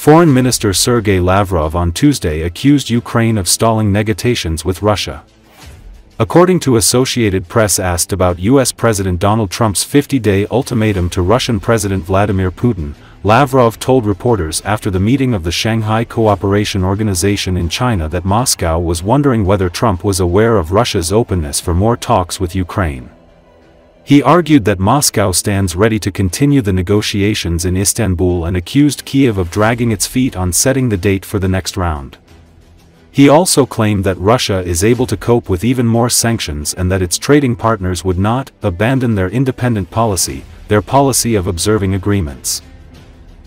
Foreign Minister Sergey Lavrov on Tuesday accused Ukraine of stalling negotiations with Russia. According to Associated Press, asked about U.S. President Donald Trump's 50-day ultimatum to Russian President Vladimir Putin, Lavrov told reporters after the meeting of the Shanghai Cooperation Organization in China that Moscow was wondering whether Trump was aware of Russia's openness for more talks with Ukraine. He argued that Moscow stands ready to continue the negotiations in Istanbul and accused Kiev of dragging its feet on setting the date for the next round. He also claimed that Russia is able to cope with even more sanctions and that its trading partners would not abandon their independent policy, their policy of observing agreements.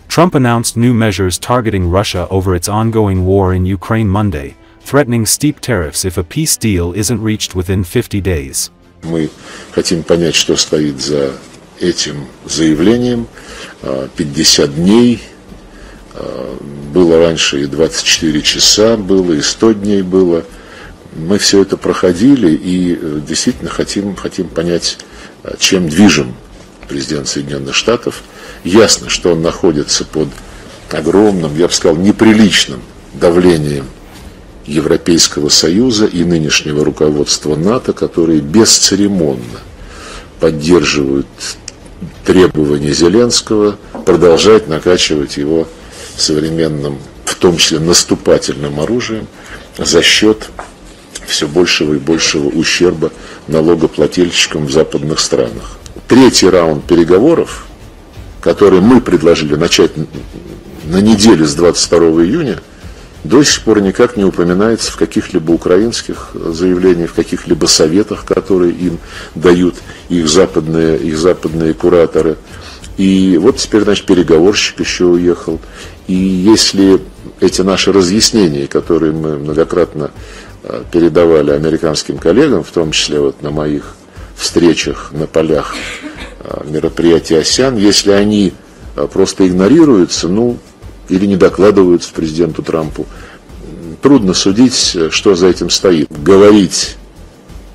Trump announced new measures targeting Russia over its ongoing war in Ukraine Monday, threatening steep tariffs if a peace deal isn't reached within 50 days. Мы хотим понять, что стоит за этим заявлением. 50 дней, было раньше и 24 часа было, и 100 дней было. Мы все это проходили и действительно хотим понять, чем движим президент Соединенных Штатов. Ясно, что он находится под огромным, я бы сказал, неприличным давлением Европейского Союза и нынешнего руководства НАТО, которые бесцеремонно поддерживают требования Зеленского продолжать накачивать его современным, в том числе наступательным оружием, за счет все большего и большего ущерба налогоплательщикам в западных странах. Третий раунд переговоров, который мы предложили начать на неделе с 22 июня, до сих пор никак не упоминается в каких-либо украинских заявлениях, в каких-либо советах, которые им дают их западные кураторы. И вот теперь, значит, переговорщик еще уехал. И если эти наши разъяснения, которые мы многократно передавали американским коллегам, в том числе вот на моих встречах на полях мероприятий ОСЯН, если они просто игнорируются, или не докладываются президенту Трампу, трудно судить, что за этим стоит. Говорить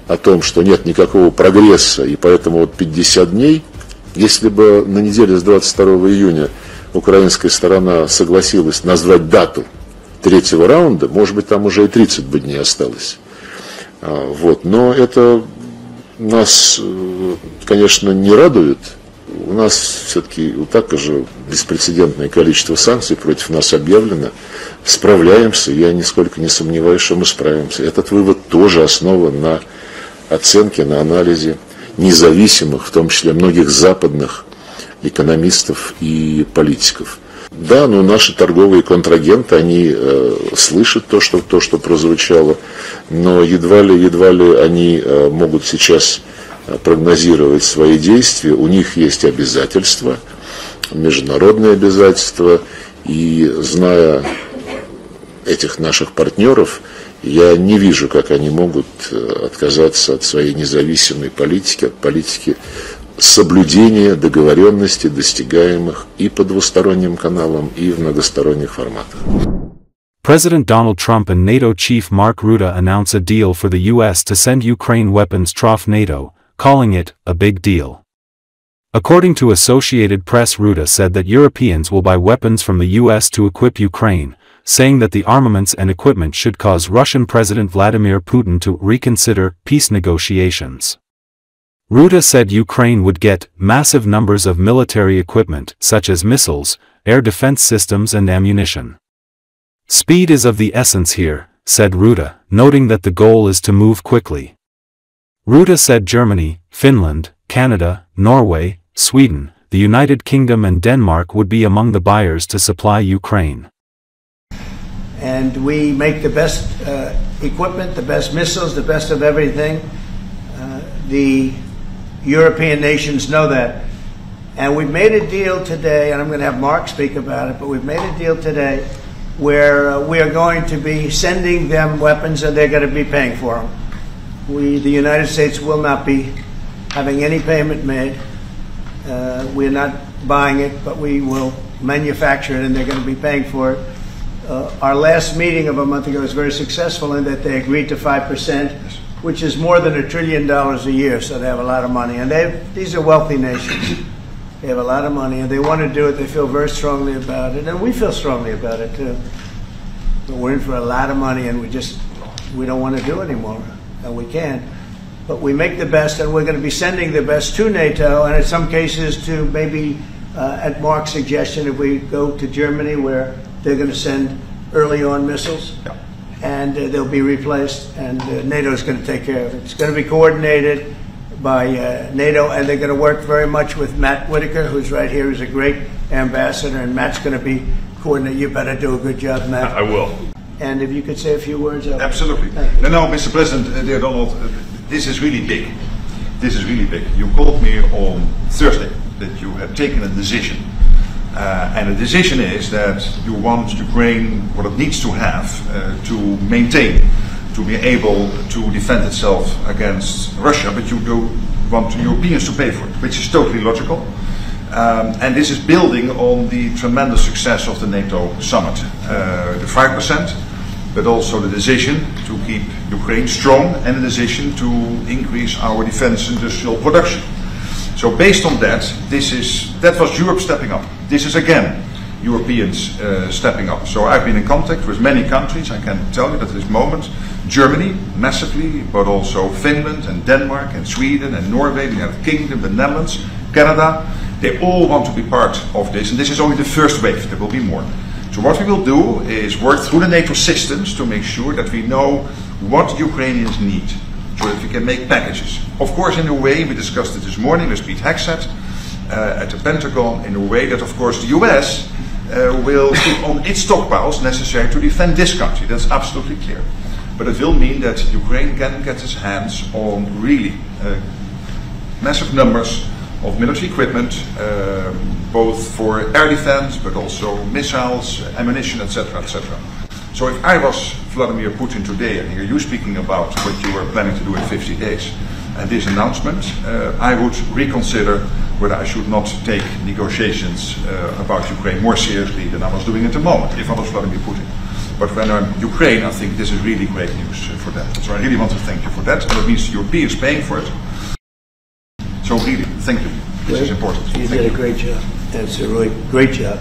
о том, что нет никакого прогресса, и поэтому вот 50 дней, если бы на неделе с 22 июня украинская сторона согласилась назвать дату третьего раунда, может быть, там уже и 30 бы дней осталось. Вот. Но это нас, конечно, не радует. У нас все-таки так же беспрецедентное количество санкций против нас объявлено. Справляемся, я нисколько не сомневаюсь, что мы справимся. Этот вывод тоже основан на оценке, на анализе независимых, в том числе многих западных экономистов и политиков. Да, но наши торговые контрагенты, они слышат то, что прозвучало, но едва ли они могут сейчас прогнозировать свои действия. У них есть обязательства, международные обязательства, и зная этих наших партнеров, я не вижу, как они могут отказаться от своей независимой политики, от политики соблюдения договоренностей, достигаемых и по двусторонним каналам, и в многосторонних форматах. President Donald Trump and NATO chief Mark Rutte announce a deal for the U.S. to send Ukraine weapons to NATO, calling it a big deal. According to Associated Press, Rutte said that Europeans will buy weapons from the U.S. to equip Ukraine, saying that the armaments and equipment should cause Russian President Vladimir Putin to reconsider peace negotiations. Rutte said Ukraine would get massive numbers of military equipment, such as missiles, air defense systems and ammunition. Speed is of the essence here, said Rutte, noting that the goal is to move quickly. Rutte said Germany, Finland, Canada, Norway, Sweden, the United Kingdom and Denmark would be among the buyers to supply Ukraine. And we make the best equipment, the best missiles, the best of everything. The European nations know that. And we've made a deal today, and I'm going to have Mark speak about it, but we've made a deal today where we are going to be sending them weapons and they're going to be paying for them. The United States will not be having any payment made. We're not buying it, but we will manufacture it and they're going to be paying for it. Our last meeting of a month ago was very successful in that they agreed to 5%, which is more than $1 trillion a year, so they have a lot of money. And these are wealthy nations. They have a lot of money, and they want to do it. They feel very strongly about it, and we feel strongly about it too. But we're in for a lot of money, and we don't want to do anymore, and we can't. But we make the best, and we're going to be sending the best to NATO, and in some cases to maybe, at Mark's suggestion, if we go to Germany, where they're going to send early on missiles, and they'll be replaced, and NATO is going to take care of it. It's going to be coordinated by NATO, and they're going to work very much with Matt Whitaker, who's right here, who's a great ambassador, and Matt's going to be coordinated. You better do a good job, Matt. I will. And if you could say a few words. Absolutely. No, Mr. President, dear Donald, this is really big. This is really big. You called me on Thursday that you had taken a decision. And the decision is that you want Ukraine what it needs to have to maintain, to be able to defend itself against Russia, but you do want Europeans to pay for it, which is totally logical. And this is building on the tremendous success of the NATO summit. The 5%, but also the decision to keep Ukraine strong and the decision to increase our defense industrial production. So based on that, that was Europe stepping up. This is again Europeans stepping up. So I've been in contact with many countries. I can tell you that at this moment, Germany massively, but also Finland and Denmark and Sweden and Norway, the United Kingdom, the Netherlands, Canada, they all want to be part of this, and this is only the first wave. There will be more. So what we will do is work through the NATO systems to make sure that we know what Ukrainians need, so that we can make packages. Of course, in a way, we discussed it this morning with Pete Hegseth at the Pentagon, in a way that, of course, the US will put on its stockpiles necessary to defend this country. That's absolutely clear. But it will mean that Ukraine can get its hands on really massive numbers of military equipment, both for air defense, but also missiles, ammunition, etc., etc. So if I was Vladimir Putin today and hear you speaking about what you were planning to do in 50 days and this announcement, I would reconsider whether I should not take negotiations about Ukraine more seriously than I was doing at the moment, if I was Vladimir Putin. But when I'm Ukraine, I think this is really great news for that. So I really want to thank you for that, and it means the Europeans paying for it. So really, thank you. This is important. You did a great job. That's a really great job.